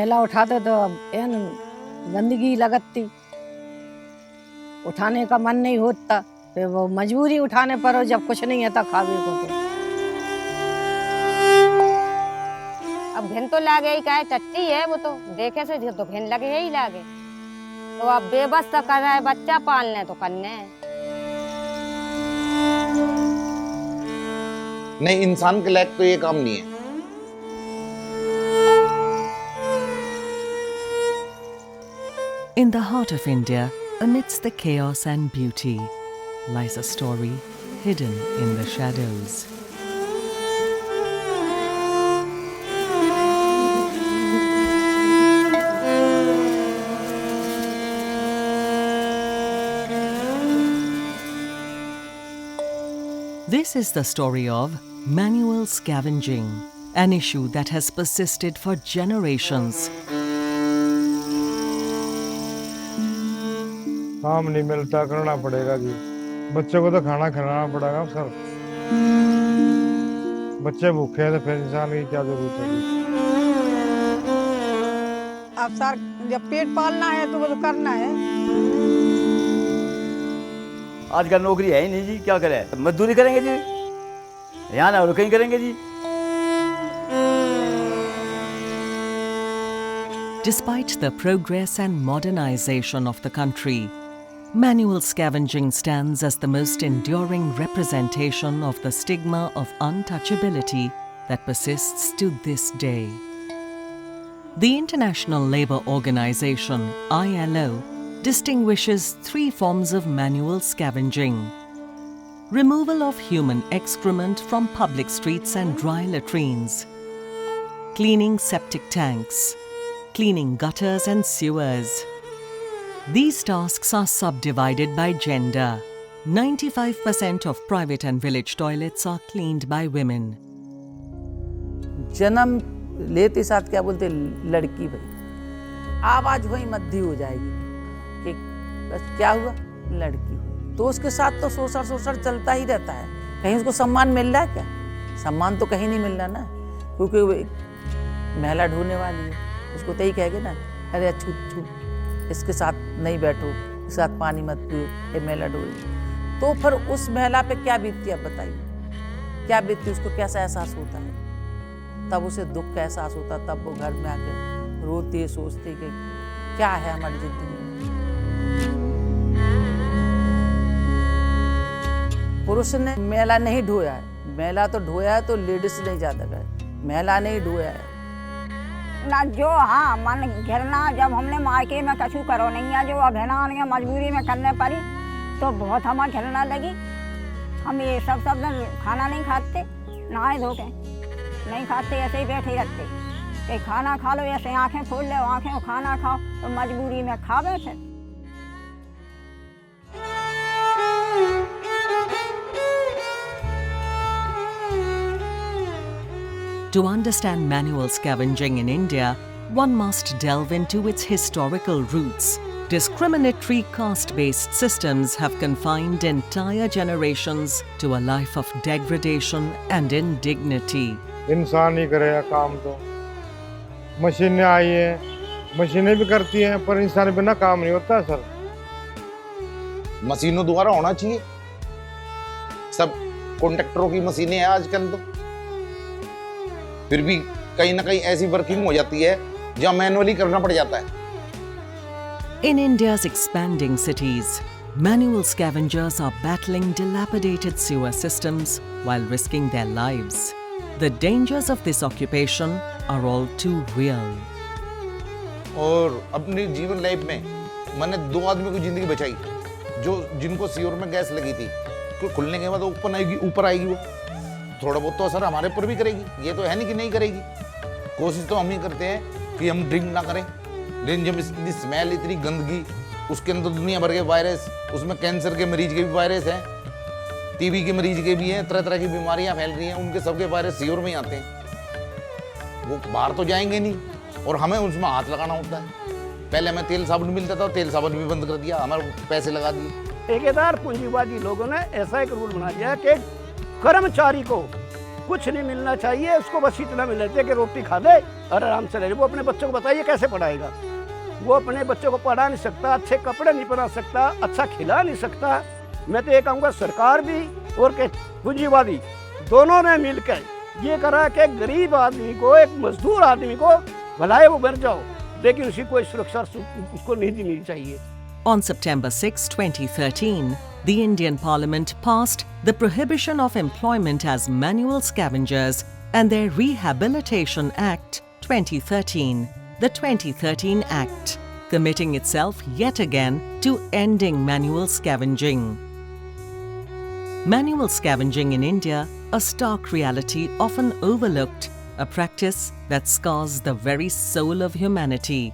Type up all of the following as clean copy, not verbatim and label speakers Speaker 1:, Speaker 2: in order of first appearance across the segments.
Speaker 1: थैला उठाते तो एन गंदगी लगती, उठाने का मन नहीं होता, फिर वो मजबूरी उठाने पर हो जब कुछ नहीं है तब खावे को तो।
Speaker 2: अब घिन तो लागे ही, का टट्टी है वो तो देखे से तो घिन लगे ही लागे। तो अब बेबस तो कर रहा है, बच्चा पालने तो करने।
Speaker 3: नहीं, इंसान के लायक तो ये काम नहीं है।
Speaker 4: In the heart of India, amidst the chaos and beauty, lies a story hidden in the shadows. This is the story of manual scavenging, an issue that has persisted for generations.
Speaker 5: काम नहीं मिलता, करना पड़ेगा जी। बच्चों को तो खाना खिलाना पड़ेगा सर। बच्चे भूखे हैं तो फिर इंसान की क्या जरूरत है।
Speaker 1: अब सर जब पेट पालना है तो वो तो करना है।
Speaker 6: आजकल नौकरी है ही नहीं जी, क्या करें? मजदूरी करेंगे जी, यहाँ ना और कहीं करेंगे जी।
Speaker 4: Despite the progress and modernization of the country, manual scavenging stands as the most enduring representation of the stigma of untouchability that persists to this day. The International Labour Organization, ILO, distinguishes three forms of manual scavenging: removal of human excrement from public streets and dry latrines, cleaning septic tanks, cleaning gutters and sewers. These tasks are subdivided by gender. 95% of private and village toilets are cleaned by women.
Speaker 7: जन्म लेते साथ क्या बोलते लड़की भाई, आवाज वही मद्दी हो जाएगी कि बस क्या हुआ, लड़की हुई। तो उसके साथ तो सोसर चलता ही रहता है। कहीं उसको सम्मान मिल रहा है क्या? सम्मान तो कहीं नहीं मिल रहा ना, क्योंकि वो महिला ढोने वाली है। उसको तो ही कहेंगे ना, अरे छूट इसके साथ नहीं बैठो, इसके साथ पानी मत पियो, ये महिला ढोली। तो फिर उस महिला पे क्या बीतती है बताइए, क्या बीतती, उसको कैसा एहसास होता है? तब उसे दुख का एहसास होता, तब वो घर में आकर रोती है, सोचती कि क्या है हमारी जिंदगी में। पुरुष ने महिला नहीं ढोया है, महिला तो ढोया है तो लेडीज नहीं ज्यादा गए, महिला नहीं ढोया है
Speaker 2: ना जो। हाँ, मन घिरना जब हमने मायके में कछु करो नहीं है, जो अभिमान या मजबूरी में करने पड़ी तो बहुत हमें घिरना लगी। हम ये सब खाना नहीं खाते, नहाए धो के नहीं खाते, ऐसे ही बैठे रहते कि खाना खा लो, ऐसे आंखें खोल लो, आंखें खाना खाओ, तो मजबूरी में खावे थे।
Speaker 4: To understand manual scavenging in India, one must delve into its historical roots. Discriminatory caste-based systems have confined entire generations to a life of degradation and indignity.
Speaker 5: इंसान ही करेगा काम तो। मशीनें आई हैं, मशीनें भी करती हैं, पर इंसान बिना काम नहीं होता सर।
Speaker 3: मशीनों द्वारा होना चाहिए, सब कॉन्ट्रैक्टरों की मशीनें हैं आजकल तो। फिर भी कहीं ना कहीं ऐसी वर्किंग हो जाती है जहां मैनुअली करना पड़ जाता है।
Speaker 4: In India's expanding cities, manual scavengers are battling dilapidated sewer systems while risking their lives. The dangers of this occupation are all too real.
Speaker 3: और अपनी जीवन लाइफ में मैंने 2 आदमी की जिंदगी बचाई, जिनको सीवर में गैस लगी थी। खुलने के बाद ऊपर आएगी वो, थोड़ा बहुत तो असर हमारे ऊपर भी करेगी। ये तो है नहीं कि नहीं करेगी। कोशिश तो हम ही करते हैं कि हम ड्रिंक ना करें, लेकिन जब इतनी स्मेल, इतनी गंदगी, उसके अंदर दुनिया भर के वायरस, उसमें कैंसर के मरीज के भी वायरस हैं, टीबी के मरीज के भी हैं, तरह तरह की बीमारियां फैल रही हैं, उनके सबके वायरस सीवर में ही आते हैं। वो बाहर तो जाएंगे नहीं, और हमें उसमें हाथ लगाना होता है। पहले हमें तेल साबुन मिलता था, तेल साबुन भी बंद कर दिया, हमारे पैसे लगा दिए।
Speaker 8: ठेकेदार पूंजीवादी लोगों ने ऐसा एक रूल बना दिया कि कर्मचारी को कुछ नहीं मिलना चाहिए उसको, बस इतना मिलना चाहिए कि रोटी खा ले और आराम से रहे। वो अपने बच्चों को बताइए कैसे पढ़ाएगा? वो अपने बच्चों को पढ़ा नहीं सकता, अच्छे कपड़े नहीं पहना सकता, अच्छा खिला नहीं सकता। मैं तो ये कहूँगा सरकार भी और के पूंजीवादी दोनों ने मिलकर ये करा कि गरीब आदमी को, एक मजदूर आदमी को भलाए वो मर जाओ, लेकिन उसी कोई सुरक्षा उसको नहीं देनी चाहिए।
Speaker 4: On September 6, 2013, the Indian Parliament passed the Prohibition of Employment as Manual Scavengers and their Rehabilitation Act 2013, the 2013 Act, committing itself yet again to ending manual scavenging. Manual scavenging in India, a stark reality often overlooked, a practice that scars the very soul of humanity.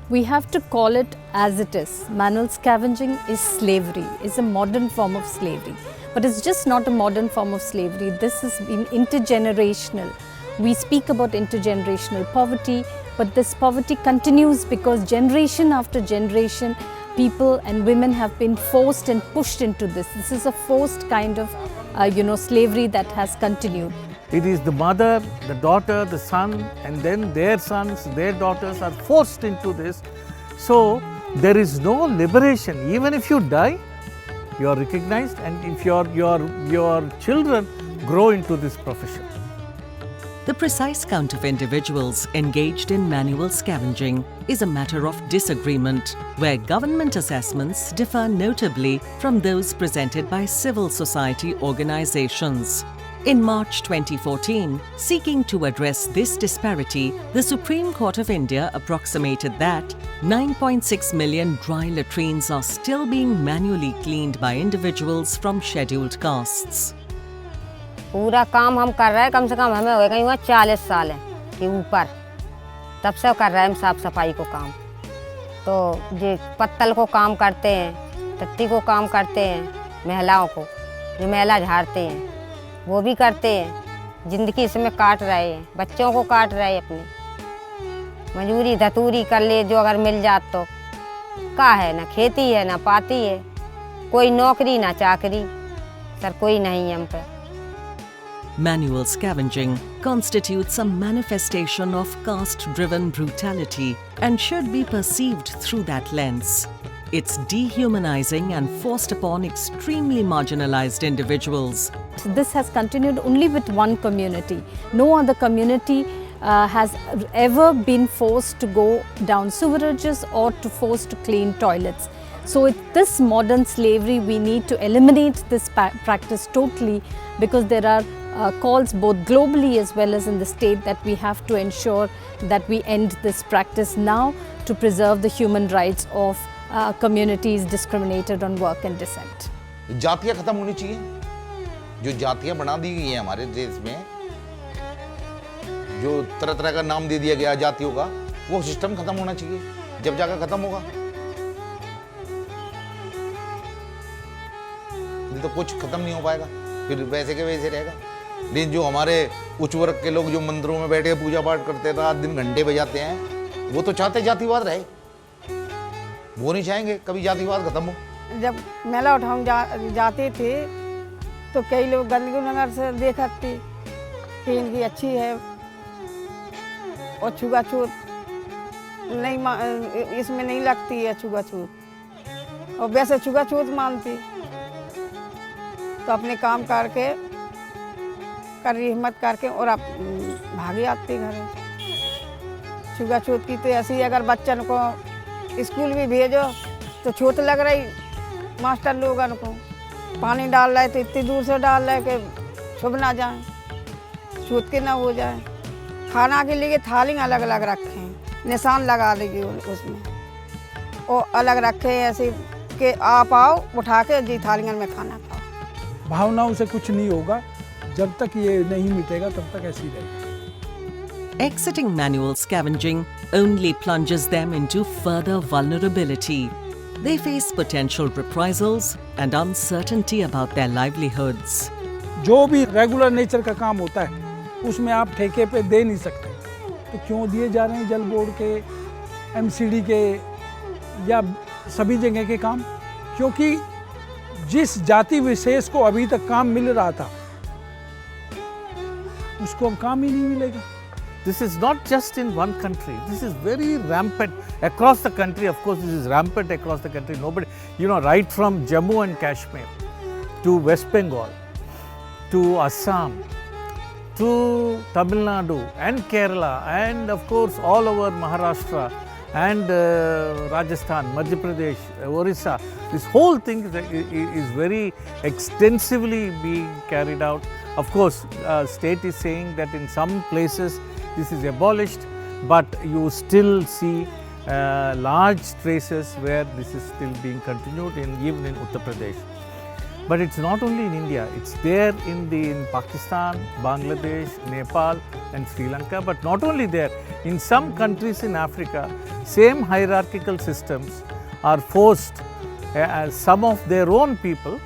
Speaker 9: We have to call it as it is. Manual scavenging is slavery, is a modern form of slavery. But it's just not a modern form of slavery. This has been intergenerational. We speak about intergenerational poverty, but this poverty continues because generation after generation, people and women have been forced and pushed into this. This is a forced kind of, slavery that has continued.
Speaker 10: It is the mother, the daughter, the son, and then their sons, their daughters are forced into this. So there is no liberation. Even if you die, you are recognized, and if your children grow into this profession.
Speaker 4: The precise count of individuals engaged in manual scavenging is a matter of disagreement, where government assessments differ notably from those presented by civil society organizations. In March 2014, seeking to address this disparity, the Supreme Court of India approximated that 9.6 million dry latrines are still being manually cleaned by individuals from scheduled castes.
Speaker 2: पूरा काम हम कर रहे हैं, कम से कम हमें हो गई हुआ 40 साल है कि ऊपर, तब से कर रहे हैं हम साफ सफाई को काम। तो जो पत्तल को काम करते हैं, टट्टी को काम करते हैं, महिलाओं को जो महिला झाड़ते हैं वो भी करते हैं। ज़िंदगी इसमें काट रहे हैं, बच्चों को काट रहे हैं अपनी। मजूरी धतूरी कर ले जो अगर मिल जात तो का है, ना खेती है ना पाती है, कोई नौकरी ना चाकरी, सर कोई नहीं है हम पे।
Speaker 4: Manual scavenging constitutes a manifestation of caste-driven brutality and should be perceived through that lens. It's dehumanizing and forced upon extremely marginalized individuals.
Speaker 9: This has continued only with one community. No other community has ever been forced to go down sewerages or to forced to clean toilets. So with this modern slavery, we need to eliminate this practice totally, because there are calls both globally as well as in the state that we have to ensure that we end this practice now to preserve the human rights of communities discriminated on work and descent.
Speaker 3: जातियाँ खत्म होनी चाहिए। जो जातियाँ बना दी गई हैं हमारे देश में, जो तरह तरह का नाम दे दिया गया जातियों का, वो सिस्टम खत्म होना चाहिए। जब जाकर खत्म होगा, नहीं तो कुछ खत्म नहीं हो पाएगा, फिर वैसे के वैसे रहेगा। लेकिन जो हमारे उच्च वर्ग के लोग जो मंदिरों में बैठे पूजा पाठ करते रात दिन घंटे बजाते हैं, वो तो चाहते जातिवाद रहे, वो नहीं चाहेंगे कभी जातिवाद खत्म हो।
Speaker 2: जब मेला उठाऊं जाते थे तो कई लोग गंदगी नगर से देखते कि इनकी अच्छी है और छुआछूत नहीं, इसमें नहीं लगती है छुआछूत, और वैसे छुआछूत मानती तो अपने काम करके कर हिम्मत करके और आप भागे आते घर। छुआछूत की तो ऐसी, अगर बच्चन को स्कूल भी भेजो तो छूत लग रही मास्टर लोगों को, पानी डाल रहे तो इतनी दूर से डाल रहे कि छुप ना जाए, छूत के ना हो जाए। खाना के लिए थाली अलग अलग रखे हैं, निशान लगा देगी उसमें, और अलग रखे ऐसे कि आप आओ उठा के जी थालियों में खाना खाओ।
Speaker 11: भावनाओं से कुछ नहीं होगा, जब तक ये नहीं मिटेगा तब तक ऐसे ही रहेगा।
Speaker 4: Exiting manual scavenging only plunges them into further vulnerability. They face potential reprisals and uncertainty about their livelihoods.
Speaker 11: जो भी रेगुलर नेचर का काम होता है उसमें आप ठेके पे दे नहीं सकते, तो क्यों दिए जा रहे हैं जल बोर्ड के, एमसीडी के या सभी जगह के काम? क्योंकि जिस जाति विशेष को अभी तक काम मिल रहा था उसको अब काम ही नहीं मिलेगा।
Speaker 10: This is not just in one country. This is very rampant across the country. Of course, this is rampant across the country. Nobody, right from Jammu and Kashmir to West Bengal to Assam to Tamil Nadu and Kerala and of course all over Maharashtra and Rajasthan, Madhya Pradesh, Orissa. This whole thing is very extensively being carried out. Of course, state is saying that in some places this is abolished, but you still see large traces where this is still being continued even in Uttar Pradesh. But it's not only in India, it's there in Pakistan, Bangladesh, Nepal and Sri Lanka. But not only there, in some countries in Africa, same hierarchical systems are forced, some of their own people,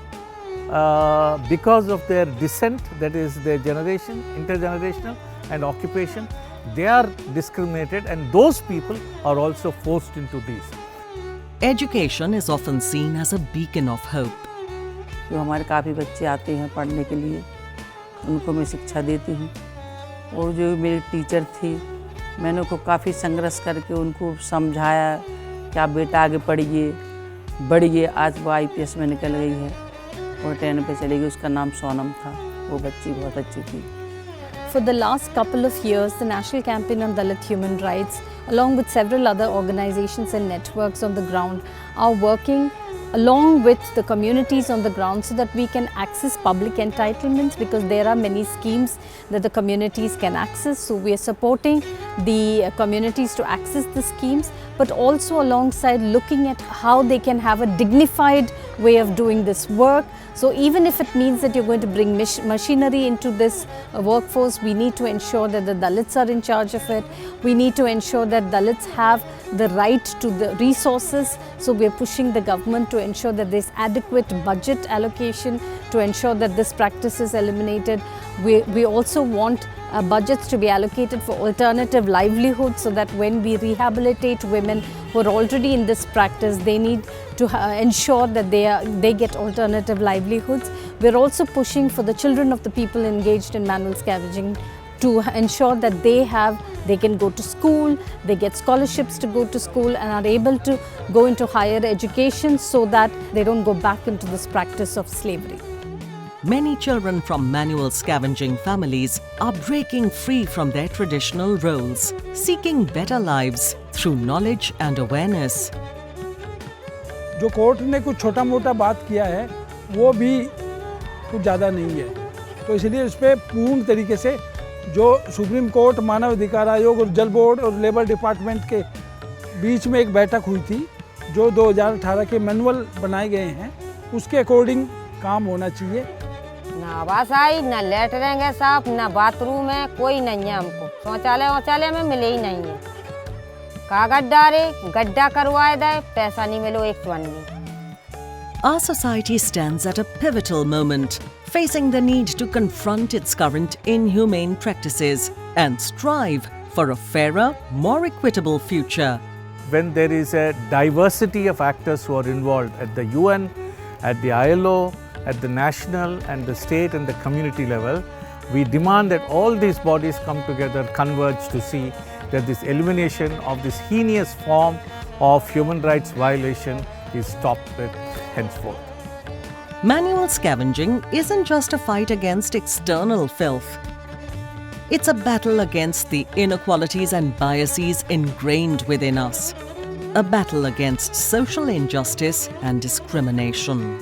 Speaker 10: because of their descent, that is their generation, intergenerational and occupation, they are discriminated, and those people are also forced into these.
Speaker 4: Education is often seen as a beacon of hope.
Speaker 7: जो हमारे काफ़ी बच्चे आते हैं पढ़ने के लिए, उनको मैं शिक्षा देती हूँ। और जो मेरी टीचर थी, मैंने उनको काफ़ी संघर्ष करके उनको समझाया कि आप बेटा आगे बढ़िए। आज वो IPS में निकल गई है और 10 पे चली गई। उसका नाम सोनम था। वो बच्ची बहुत अच्छी थी।
Speaker 9: For the last couple of years, the National Campaign on Dalit Human Rights, along with several other organizations and networks on the ground, are working along with the communities on the ground so that we can access public entitlements, because there are many schemes that the communities can access. So we are supporting the communities to access the schemes, but also alongside looking at how they can have a dignified way of doing this work. So even if it means that you're going to bring machinery into this workforce, we need to ensure that the Dalits are in charge of it. We need to ensure that Dalits have the right to the resources. So we are pushing the government to ensure that there's adequate budget allocation to ensure that this practice is eliminated. We also want budgets to be allocated for alternative livelihoods, so that when we rehabilitate women who are already in this practice, they need to ensure that they get alternative livelihoods. We're also pushing for the children of the people engaged in manual scavenging to ensure that they can go to school, they get scholarships to go to school and are able to go into higher education, so that they don't go back into this practice of slavery.
Speaker 4: Many children from manual scavenging families are breaking free from their traditional roles, seeking better lives through knowledge and awareness.
Speaker 11: जो court ने कुछ छोटा मोटा बात किया है, वो भी कुछ ज़्यादा नहीं है। तो इसलिए इस पर पूर्ण तरीके से जो सुप्रीम कोर्ट, मानव अधिकार आयोग और जल बोर्ड और लेबर डिपार्टमेंट के बीच में एक बैठक हुई थी, जो 2018 के मैनुअल बनाए गए हैं, उसके अकॉर्डिंग काम होना चाहिए।
Speaker 1: ना आवास आई, ना लेटरिंग है साफ, ना बाथरूम है, कोई नहीं है हमको। शौचालय में मिले ही नहीं है। कागज डाले, गड्ढा करवाए दे, पैसा नहीं मिलो एक चुन नहीं।
Speaker 4: Our society stands at a pivotal moment, facing the need to confront its current inhumane practices and strive for a fairer, more equitable future.
Speaker 10: When there is a diversity of actors who are involved at the UN, at the ILO, at the national and the state and the community level, we demand that all these bodies come together, converge to see that this elimination of this heinous form of human rights violation is stopped with henceforth.
Speaker 4: Manual scavenging isn't just a fight against external filth. It's a battle against the inequalities and biases ingrained within us. A battle against social injustice and discrimination.